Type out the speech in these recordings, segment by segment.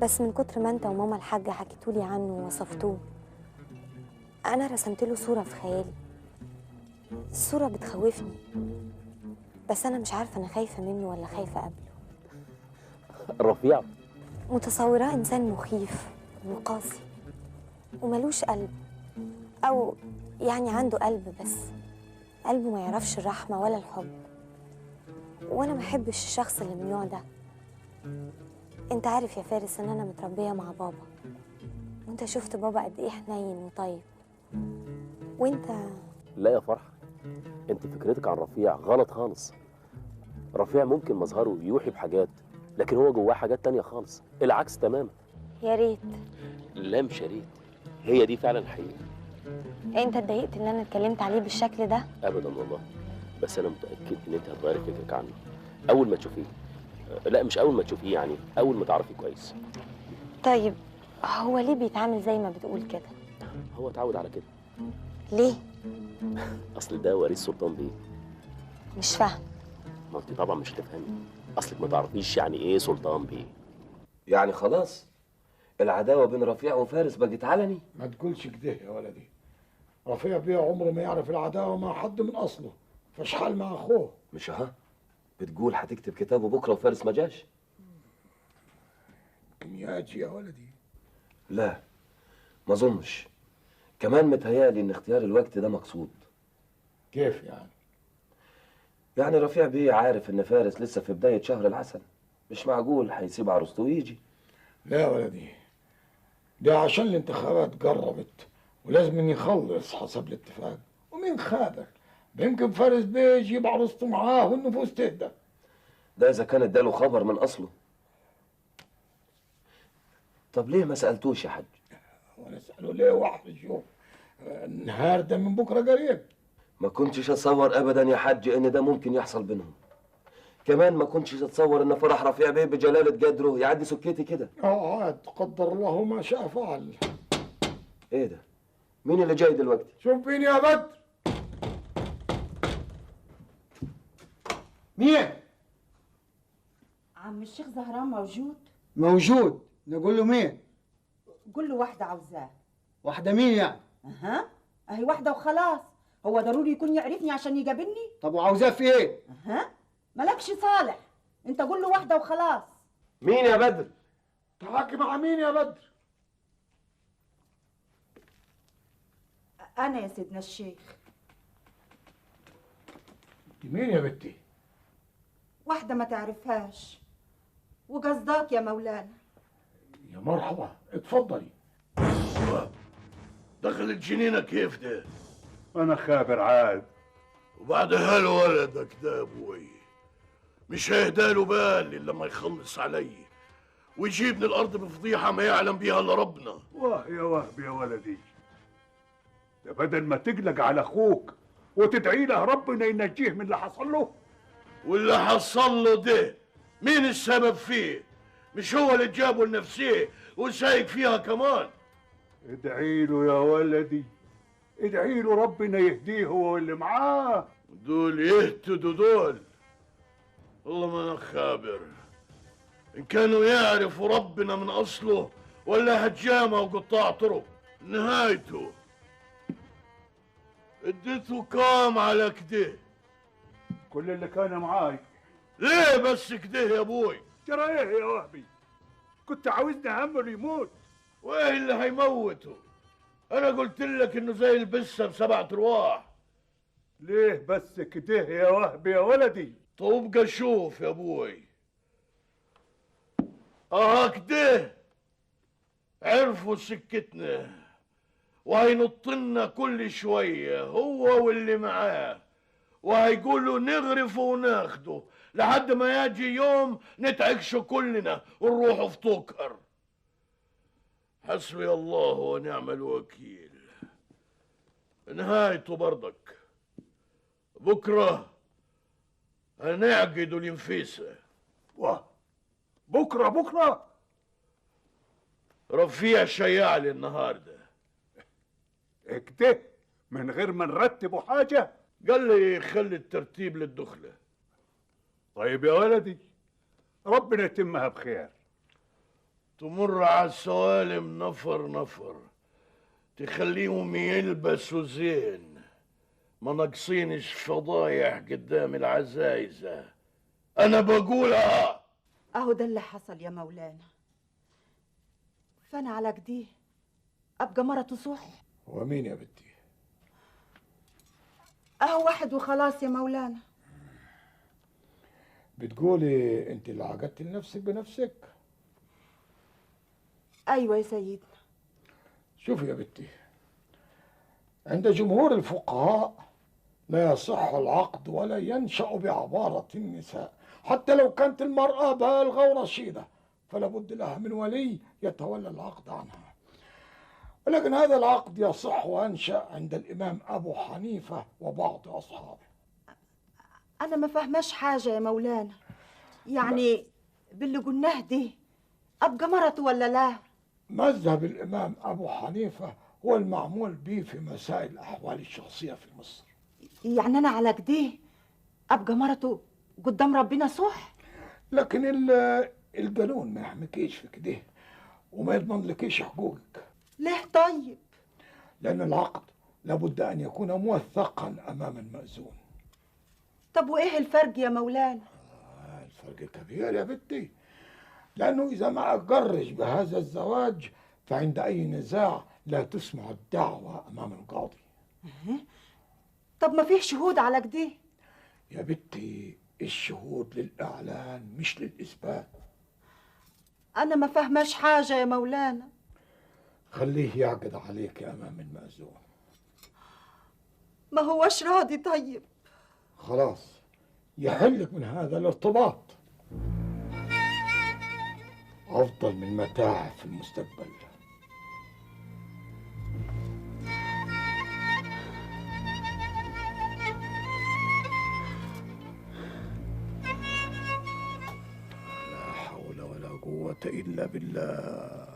بس من كتر ما انت وماما الحاجة حكيتولي عنه ووصفتوه انا رسمت له صورة في خيالي. الصورة بتخوفني، بس انا مش عارفة انا خايفة منه ولا خايفة قبله. رفيع متصوراه انسان مخيف وقاسي وملوش قلب، او يعني عنده قلب بس قلبه ما يعرفش الرحمة ولا الحب، وانا ما احبش الشخص اللي من النوع ده. انت عارف يا فارس ان انا متربية مع بابا، وانت شفت بابا قد ايه حنين وطيب. وانت لا يا فرحة، انت فكرتك عن رفيع غلط خالص. رفيع ممكن مظهره يوحي بحاجات، لكن هو جواه حاجات تانية خالص، العكس تماما. يا ريت. لا مش يا ريت، هي دي فعلا الحقيقة. انت اتضايقت ان انا اتكلمت عليه بالشكل ده؟ ابدا والله، بس انا متأكد ان انت هتغيري فكرك عنه اول ما تشوفيه. لا مش اول ما تشوفيه، يعني اول ما تعرفي كويس. طيب هو ليه بيتعامل زي ما بتقول كده؟ هو اتعود على كده. ليه؟ اصل ده وريث سلطان بيه. مش فاهم. ما انت طبعا مش هتفهمي، اصلك ما تعرفيش يعني ايه سلطان بيه. يعني خلاص العداوة بين رفيع وفارس بقت علني؟ ما تقولش كده يا ولدي. رفيع بيه عمره ما يعرف العداوة مع حد من أصله، فشحال مع أخوه. مش ها؟ بتقول هتكتب كتابه بكرة وفارس ما جاش؟ يمكن ياجي يا ولدي. لا ما اظنش، كمان متهيألي ان اختيار الوقت ده مقصود. كيف يعني؟ يعني رفيع بيه عارف ان فارس لسه في بداية شهر العسل، مش معقول هيسيب عروسته ويجي. لا يا ولدي، ده عشان الانتخابات قربت ولازم يخلص حسب الاتفاق، ومين خابر يمكن فارس بيه يجيب عروسته معاه والنفوس تهدى. ده اذا كان اداله خبر من اصله. طب ليه ما سألتوش يا حاج؟ وانا اساله ليه؟ واحد يشوف النهار ده من بكره قريب. ما كنتش اتصور ابدا يا حاج ان ده ممكن يحصل بينهم. كمان ما كنتش اتصور ان فرح رفيع بيه بجلالة قدره يعدي سكتي كده. عاد قدر الله ما شاء فعل. ايه ده؟ مين اللي جاي دلوقتي؟ شوف مين يا بدر. مين؟ عم الشيخ زهران موجود؟ موجود. نقول له مين؟ قول له واحدة عاوزاه. واحدة مين يعني؟ اها، اهي واحدة وخلاص. هو ضروري يكون يعرفني عشان يقابلني؟ طب وعاوزاه في ايه؟ اها، مالكش صالح. انت قول له واحدة وخلاص. مين يا بدر؟ تحكي مع مين يا بدر؟ انا يا سيدنا الشيخ. انت مين يا بنتي؟ واحدة ما تعرفهاش وقصداك يا مولانا. يا مرحبا، اتفضلي. دخلت جنينة كيف ده؟ أنا خابر عاد. وبعد هالولدك ده أبوي مش هيهداله بال إلا لما يخلص علي ويجيبني الأرض بفضيحة ما يعلم بيها إلا ربنا. واه يا وهب يا ولدي، ده بدل ما تقلق على أخوك وتدعي له ربنا ينجيه من اللي حصل له. واللي حصل له ده مين السبب فيه؟ مش هو اللي جابه لنفسيه وسايق فيها كمان؟ ادعي له يا ولدي، ادعي له ربنا يهديه هو واللي معاه. دول يهتدوا دول، والله ما انا خابر ان كانوا يعرفوا ربنا من اصله ولا هجامه وقطاع طرق. نهايته اديته كام على كده؟ كل اللي كان معاي. ليه بس كده يا ابوي؟ ترى ايه يا وهبي؟ كنت عاوزني همه يموت. وايه اللي هيموته؟ انا قلت لك انه زي البسه ب7 ارواح. ليه بس كده يا وهبي يا ولدي؟ طب شوف يا ابوي، كده عرفوا سكتنا وهينطلنا كل شويه هو واللي معاه، وهيقولوا نغرفه وناخده لحد ما يجي يوم نتعكشوا كلنا ونروحوا في طوكر. حسبي الله ونعم الوكيل. نهايته برضك بكره هنعقدوا الانفيسه. واه بكره رفيع شيع لي النهارده كده من غير ما نرتبوا حاجه. قال لي خلي الترتيب للدخله. طيب يا ولدي، ربنا يتمها بخير. تمر على السوالم نفر نفر، تخليهم يلبسوا زين، ما ناقصينش فضايح قدام العزايزة. أنا بقولها. اهو ده اللي حصل يا مولانا. فانا على كده ابقى مرته صح؟ ومين يا بنتي؟ اهو واحد وخلاص يا مولانا. بتقولي انت اللي عقدت لنفسك بنفسك؟ ايوه يا سيدنا. شوفي يا بنتي، عند جمهور الفقهاء لا يصح العقد ولا ينشأ بعبارة النساء، حتى لو كانت المرأة بالغة ورشيدة فلا بد لها من ولي يتولى العقد عنها. ولكن هذا العقد يصح وينشأ عند الإمام أبو حنيفة وبعض أصحابه. انا ما فهماش حاجه يا مولانا، يعني باللي قلناه دي ابقى مرته ولا لا؟ مذهب الإمام أبو حنيفة هو المعمول به في مسائل الأحوال الشخصية في مصر. يعني انا على كده ابقى مرته قدام ربنا صح؟ لكن القانون ما يحميكيش في كده وما يضمن لكيش حقوقك. ليه طيب؟ لأن العقد لابد أن يكون موثقا أمام المأذون. طب وايه الفرق يا مولانا؟ الفرق كبير يا بنتي، لأنه إذا ما أقرش بهذا الزواج فعند أي نزاع لا تسمع الدعوة أمام القاضي. طب ما فيه شهود على كده؟ يا بنتي الشهود للإعلان مش للإثبات. أنا ما فهماش حاجة يا مولانا. خليه يعقد عليك أمام المأذون. ما هوش راضي. طيب خلاص يحلك من هذا الارتباط، أفضل من متاعب في المستقبل. لا حول ولا قوة إلا بالله.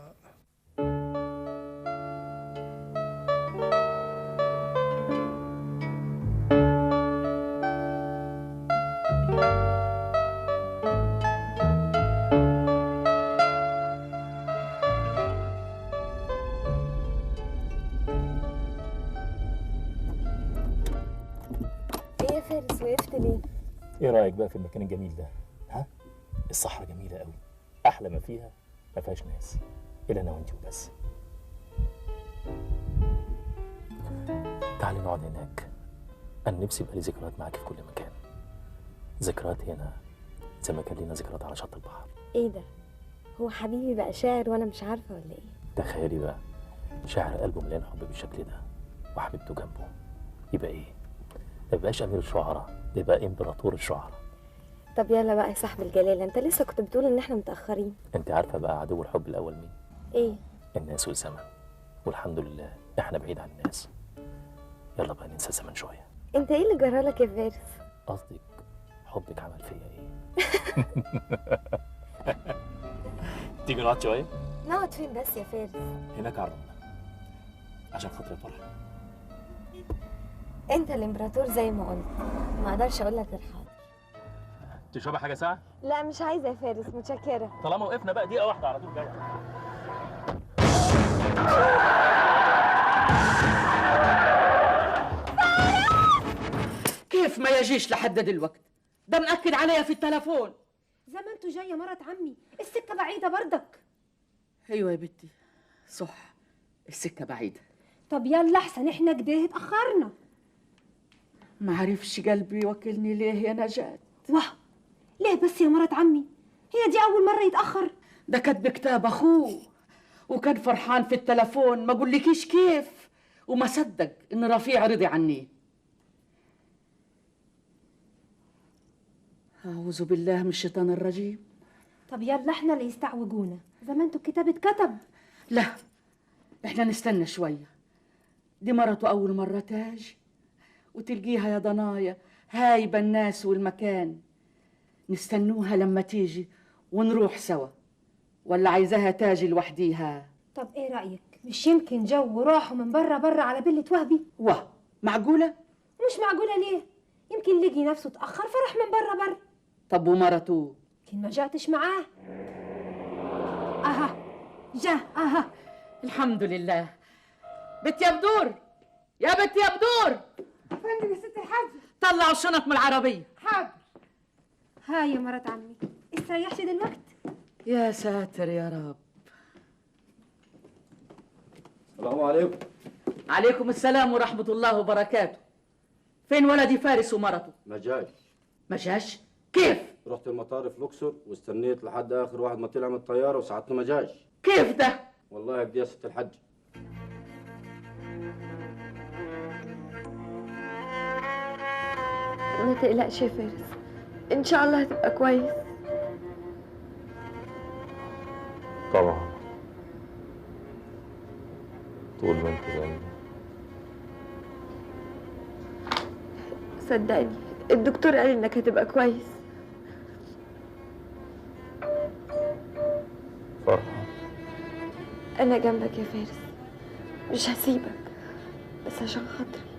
ايه يا فارس وقفت ليه؟ ايه رايك بقى في المكان الجميل ده؟ ها؟ الصحراء جميله قوي، احلى ما فيها ما فيهاش ناس الا انا وانت وبس. تعالي نقعد هناك، انا نفسي يبقى لي ذكريات معاك في كل مكان. ذكريات هنا زي ما كان لينا ذكريات على شط البحر. ايه ده؟ هو حبيبي بقى شاعر وانا مش عارفه ولا ايه؟ تخيلي بقى شاعر قلبه مليان حب بالشكل ده وحبيبته جنبه، يبقى ايه؟ ما يبقاش امير الشعراء، يبقى امبراطور الشعراء. طب يلا بقى يا صاحب الجلاله، انت لسه كنت بتقول ان احنا متاخرين. انت عارفه بقى عدو الحب الاول مين؟ ايه؟ الناس والزمن، والحمد لله احنا بعيد عن الناس. يلا بقى ننسى الزمن شويه. انت ايه اللي جرالك يا فارس؟ قصدك حبك عمل فيا ايه؟ تيجي نقعد شويه؟ نقعد فين بس يا فارس؟ هناك على الرمله عشان خاطر فرحه. انت الامبراطور زي ما قلت، ما اقدرش اقول لك غير حاضر. تشربي حاجه ساعه؟ لا مش عايزه يا فارس، متشكره. طالما وقفنا بقى دقيقه واحده على طول جايه. كيف ما يجيش لحد دلوقتي؟ ده مأكد عليا في التلفون. زي ما انتوا جايه مرات عمي، السكه بعيده برضك. ايوه يا بنتي صح، السكه بعيده. طب يلا احسن احنا كده اتاخرنا. ما عرفش قلبي وكلني ليه يا نجاة. واه ليه بس يا مرات عمي؟ هي دي اول مره يتاخر؟ ده كاتب كتاب اخوه وكان فرحان في التلفون، ما اقولكيش كيف، وما صدق ان رفيع رضي عني. اعوذ بالله من الشيطان الرجيم. طب يلا احنا اللي يستعوجونا زي ما انتوا الكتاب اتكتب. لا احنا نستنى شويه، دي مرته اول مره تاج وتلقيها يا ضنايا هايبه الناس والمكان. نستنوها لما تيجي ونروح سوا، ولا عايزاها تاجي لوحديها؟ طب ايه رايك؟ مش يمكن جو راحوا من بره على بلة وهبي؟ واه معقوله؟ مش معقوله ليه؟ يمكن لقي نفسه اتاخر فرح من بره. طب ومرته؟ يمكن ما جاتش معاه. اها جه اها. الحمد لله. بنت يا بدور، يا بنت يا بدور، فندم يا ست الحاج. طلعوا الشنط من العربية. حاضر. هاي يا مرات عمي، استريحتي دلوقتي؟ يا ساتر يا رب. السلام عليكم. عليكم السلام ورحمة الله وبركاته. فين ولدي فارس ومرته؟ ما جاش. ما جاش؟ كيف؟ رحت المطار في الاقصر واستنيت لحد اخر واحد ما طلع من الطياره وساعتنا ما جاش. كيف ده؟ والله بدي يا ست الحج. ما تقلقش يا فارس، ان شاء الله هتبقى كويس. طبعا طول ما انت زي صدقني الدكتور قال انك هتبقى كويس. فرحة. انا جنبك يا فارس، مش هسيبك، بس عشان خاطري.